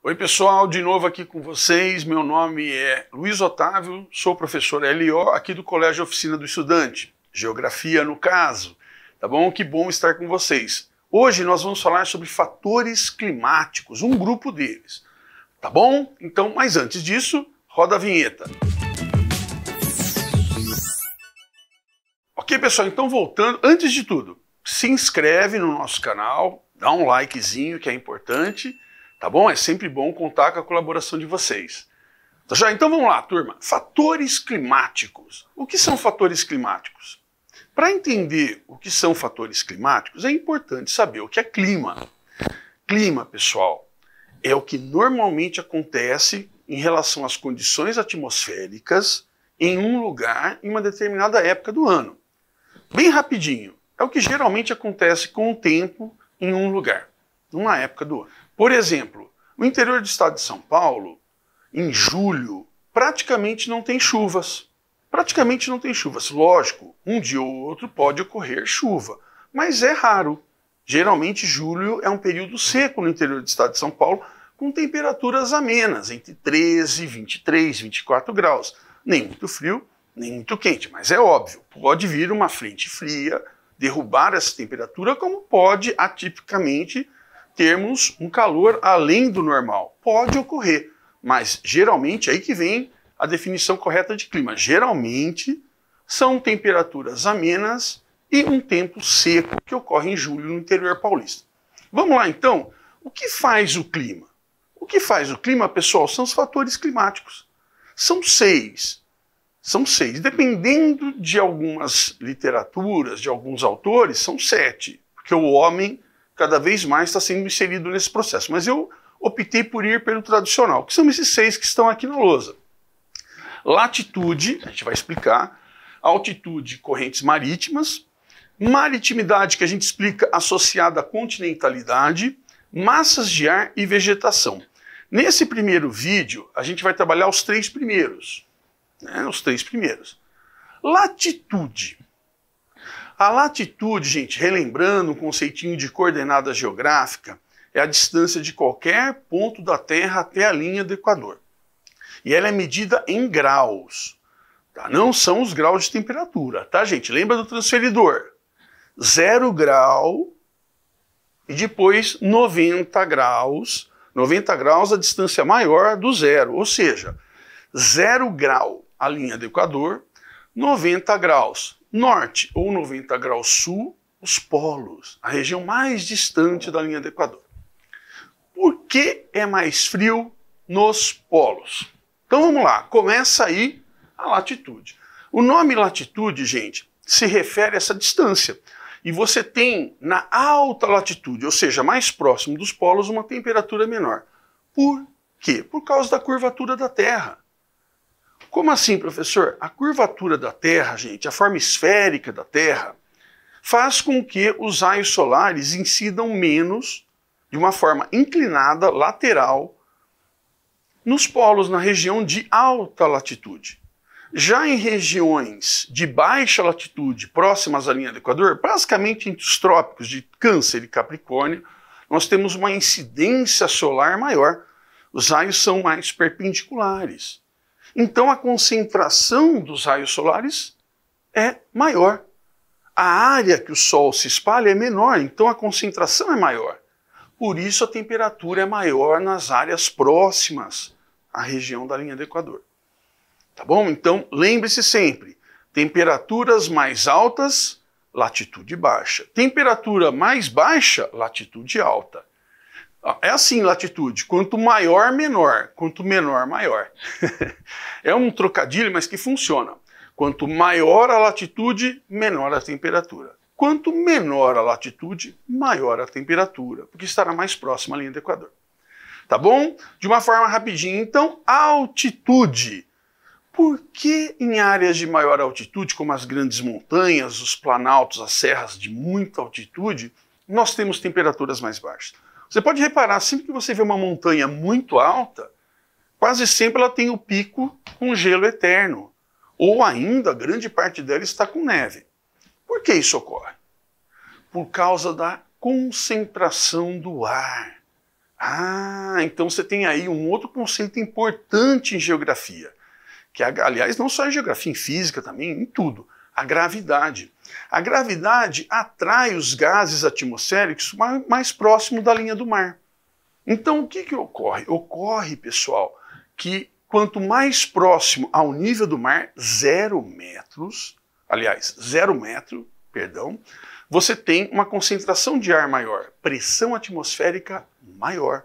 Oi pessoal, de novo aqui com vocês, meu nome é Luiz Otávio, sou professor LO aqui do Colégio Oficina do Estudante, Geografia no caso, tá bom? Que bom estar com vocês. Hoje nós vamos falar sobre fatores climáticos, um grupo deles, tá bom? Então, mas antes disso, roda a vinheta. Ok pessoal, então voltando, antes de tudo, se inscreve no nosso canal, dá um likezinho que é importante, tá bom? É sempre bom contar com a colaboração de vocês. Tá já? Então vamos lá, turma. Fatores climáticos. O que são fatores climáticos? Para entender o que são fatores climáticos, é importante saber o que é clima. Clima, pessoal, é o que normalmente acontece em relação às condições atmosféricas em um lugar em uma determinada época do ano. Bem rapidinho, é o que geralmente acontece com o tempo em um lugar, numa época do ano. Por exemplo, no interior do estado de São Paulo, em julho, praticamente não tem chuvas. Praticamente não tem chuvas. Lógico, um dia ou outro pode ocorrer chuva, mas é raro. Geralmente, julho é um período seco no interior do estado de São Paulo, com temperaturas amenas, entre 13, 23, 24 graus. Nem muito frio, nem muito quente, mas é óbvio, pode vir uma frente fria, derrubar essa temperatura, como pode, atipicamente, termos um calor além do normal. Pode ocorrer, mas geralmente, aí que vem a definição correta de clima. Geralmente, são temperaturas amenas e um tempo seco, que ocorre em julho no interior paulista. Vamos lá, então. O que faz o clima? O que faz o clima, pessoal, são os fatores climáticos. São seis. São seis. Dependendo de algumas literaturas, de alguns autores, são 7. Porque o homem cada vez mais está sendo inserido nesse processo. Mas eu optei por ir pelo tradicional, que são esses 6 que estão aqui na lousa. Latitude, a gente vai explicar. Altitude, correntes marítimas. Maritimidade, que a gente explica associada à continentalidade. Massas de ar e vegetação. Nesse primeiro vídeo, a gente vai trabalhar os 3 primeiros. Os 3 primeiros. Latitude. A latitude, gente, relembrando um conceitinho de coordenada geográfica, é a distância de qualquer ponto da Terra até a linha do Equador. E ela é medida em graus. Tá? Não são os graus de temperatura, tá, gente? Lembra do transferidor? 0 grau e depois 90 graus. 90 graus a distância maior do zero, ou seja, 0 grau a linha do Equador, 90 graus norte ou 90 graus sul, os polos, a região mais distante da linha do Equador. Por que é mais frio nos polos? Então vamos lá, começa aí a latitude. O nome latitude, gente, se refere a essa distância. E você tem na alta latitude, ou seja, mais próximo dos polos, uma temperatura menor. Por quê? Por causa da curvatura da Terra. Como assim, professor? A curvatura da Terra, gente, a forma esférica da Terra, faz com que os raios solares incidam menos, de uma forma inclinada, lateral, nos polos, na região de alta latitude. Já em regiões de baixa latitude, próximas à linha do Equador, basicamente entre os trópicos de Câncer e Capricórnio, nós temos uma incidência solar maior. Os raios são mais perpendiculares. Então a concentração dos raios solares é maior. A área que o Sol se espalha é menor, então a concentração é maior. Por isso a temperatura é maior nas áreas próximas à região da linha do Equador. Tá bom? Então lembre-se sempre, temperaturas mais altas, latitude baixa. Temperatura mais baixa, latitude alta. É assim, latitude, quanto maior, menor, quanto menor, maior. É um trocadilho, mas que funciona. Quanto maior a latitude, menor a temperatura. Quanto menor a latitude, maior a temperatura, porque estará mais próxima à linha do Equador. Tá bom? De uma forma rapidinha, então, altitude. Por que em áreas de maior altitude, como as grandes montanhas, os planaltos, as serras de muita altitude, nós temos temperaturas mais baixas? Você pode reparar, sempre que você vê uma montanha muito alta, quase sempre ela tem o pico com gelo eterno. Ou ainda, grande parte dela está com neve. Por que isso ocorre? Por causa da concentração do ar. Ah, então você tem aí um outro conceito importante em geografia, que aliás não só em geografia, em física também, em tudo, a gravidade. A gravidade atrai os gases atmosféricos mais próximo da linha do mar. Então o que ocorre? Ocorre, pessoal, que quanto mais próximo ao nível do mar, 0 metros, aliás, 0 metro, perdão, você tem uma concentração de ar maior, pressão atmosférica maior.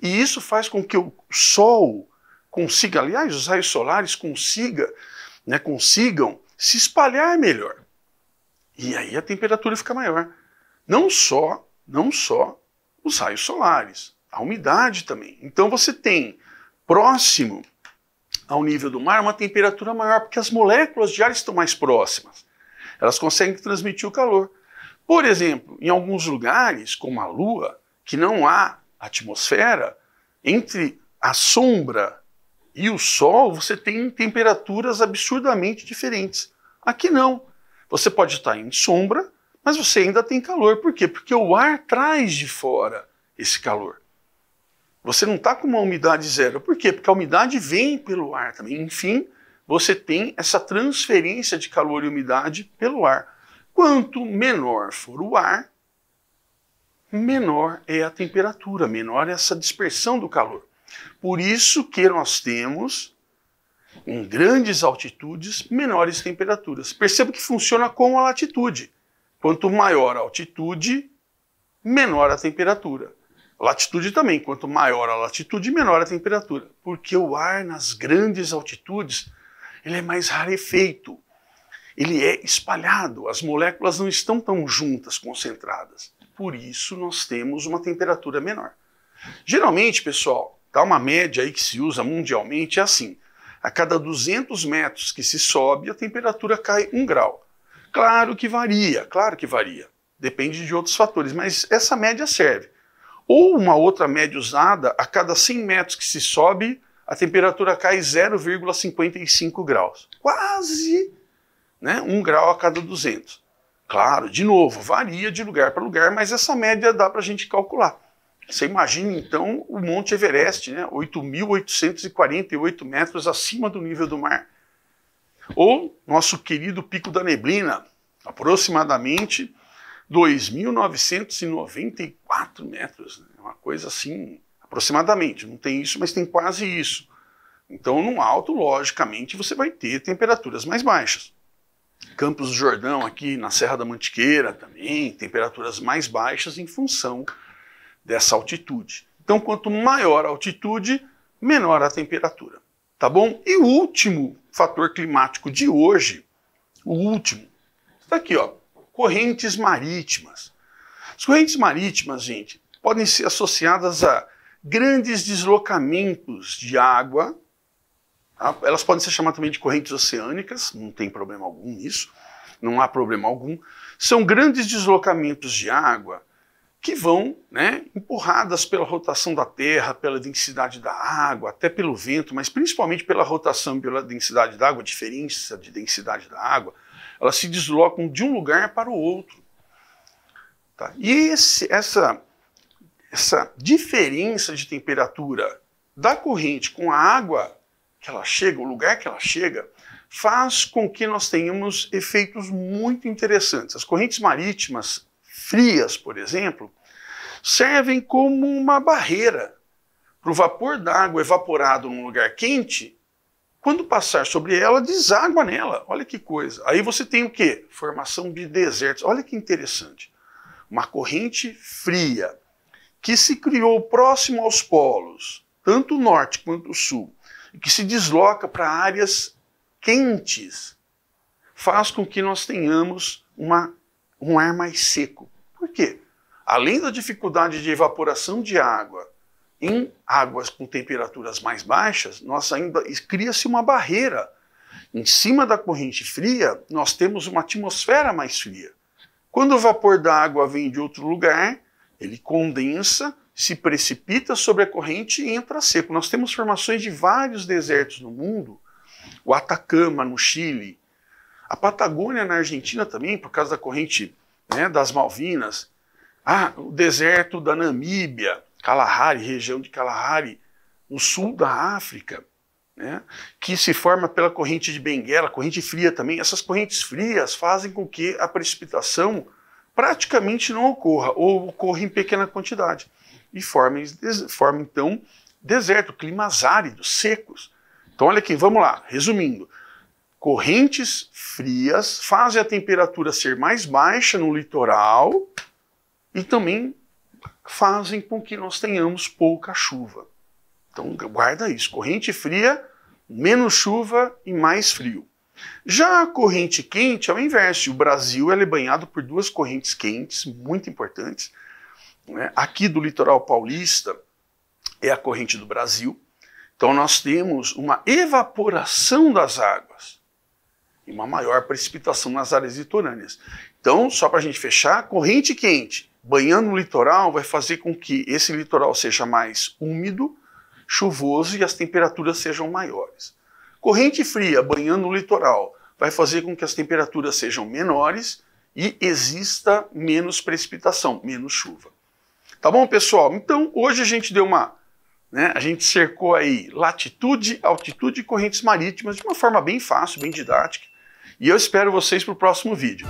E isso faz com que o Sol consiga, aliás, os raios solares consigam se espalhar melhor. E aí a temperatura fica maior. Não só os raios solares, a umidade também. Então você tem próximo ao nível do mar uma temperatura maior, porque as moléculas de ar estão mais próximas. Elas conseguem transmitir o calor. Por exemplo, em alguns lugares, como a Lua, que não há atmosfera, entre a sombra e o Sol, você tem temperaturas absurdamente diferentes. Aqui não. Você pode estar em sombra, mas você ainda tem calor. Por quê? Porque o ar traz de fora esse calor. Você não está com uma umidade zero. Por quê? Porque a umidade vem pelo ar também. Enfim, você tem essa transferência de calor e umidade pelo ar. Quanto menor for o ar, menor é a temperatura, menor é essa dispersão do calor. Por isso que nós temos, em grandes altitudes, menores temperaturas. Perceba que funciona com a latitude. Quanto maior a altitude, menor a temperatura. Latitude também, quanto maior a latitude, menor a temperatura. Porque o ar nas grandes altitudes, ele é mais rarefeito. Ele é espalhado, as moléculas não estão tão juntas, concentradas. Por isso nós temos uma temperatura menor. Geralmente, pessoal, tá, uma média aí que se usa mundialmente é assim. A cada 200 metros que se sobe, a temperatura cai 1 grau. Claro que varia. Depende de outros fatores, mas essa média serve. Ou uma outra média usada, a cada 100 metros que se sobe, a temperatura cai 0,55 graus. Quase, né, 1 grau a cada 200. Claro, de novo, varia de lugar para lugar, mas essa média dá para a gente calcular. Você imagina, então, o Monte Everest, né, 8.848 metros acima do nível do mar. Ou nosso querido Pico da Neblina, aproximadamente 2.994 metros. Né? Uma coisa assim, aproximadamente. Não tem isso, mas tem quase isso. Então, no alto, logicamente, você vai ter temperaturas mais baixas. Campos do Jordão, aqui na Serra da Mantiqueira, também, temperaturas mais baixas em função dessa altitude. Então, quanto maior a altitude, menor a temperatura. Tá bom? E o último fator climático de hoje, está aqui, ó. Correntes marítimas. As correntes marítimas, gente, podem ser associadas a grandes deslocamentos de água. Tá? Elas podem ser chamadas também de correntes oceânicas, não tem problema algum nisso, não há problema algum. São grandes deslocamentos de água que vão, né, empurradas pela rotação da Terra, pela densidade da água, até pelo vento, mas principalmente pela rotação e pela densidade da água, a diferença de densidade da água, elas se deslocam de um lugar para o outro. Tá? E essa diferença de temperatura da corrente com a água que ela chega, o lugar que ela chega, faz com que nós tenhamos efeitos muito interessantes. As correntes marítimas frias, por exemplo, servem como uma barreira para o vapor d'água evaporado num lugar quente. Quando passar sobre ela, deságua nela. Olha que coisa. Aí você tem o quê? Formação de desertos. Olha que interessante. Uma corrente fria que se criou próximo aos polos, tanto o norte quanto o sul, e que se desloca para áreas quentes, faz com que nós tenhamos um ar mais seco. Por quê? Além da dificuldade de evaporação de água em águas com temperaturas mais baixas, cria-se uma barreira. Em cima da corrente fria, nós temos uma atmosfera mais fria. Quando o vapor da água vem de outro lugar, ele condensa, se precipita sobre a corrente e entra seco. Nós temos formações de vários desertos no mundo, o Atacama, no Chile, a Patagônia, na Argentina também, por causa da corrente, né, das Malvinas, o deserto da Namíbia, Kalahari, região de Kalahari, no sul da África, né, que se forma pela corrente de Benguela, corrente fria também. Essas correntes frias fazem com que a precipitação praticamente não ocorra, ou ocorra em pequena quantidade, e forma então deserto, climas áridos, secos. Então olha aqui, vamos lá, resumindo. Correntes frias fazem a temperatura ser mais baixa no litoral e também fazem com que nós tenhamos pouca chuva. Então guarda isso, corrente fria, menos chuva e mais frio. Já a corrente quente é o inverso. O Brasil é banhado por duas correntes quentes muito importantes, né? Aqui do litoral paulista é a corrente do Brasil. Então nós temos uma evaporação das águas e uma maior precipitação nas áreas litorâneas. Então, só para a gente fechar, corrente quente banhando o litoral vai fazer com que esse litoral seja mais úmido, chuvoso e as temperaturas sejam maiores. Corrente fria banhando o litoral vai fazer com que as temperaturas sejam menores e exista menos precipitação, menos chuva. Tá bom, pessoal? Então, hoje a gente deu a gente cercou aí latitude, altitude e correntes marítimas de uma forma bem fácil, bem didática. E eu espero vocês para o próximo vídeo.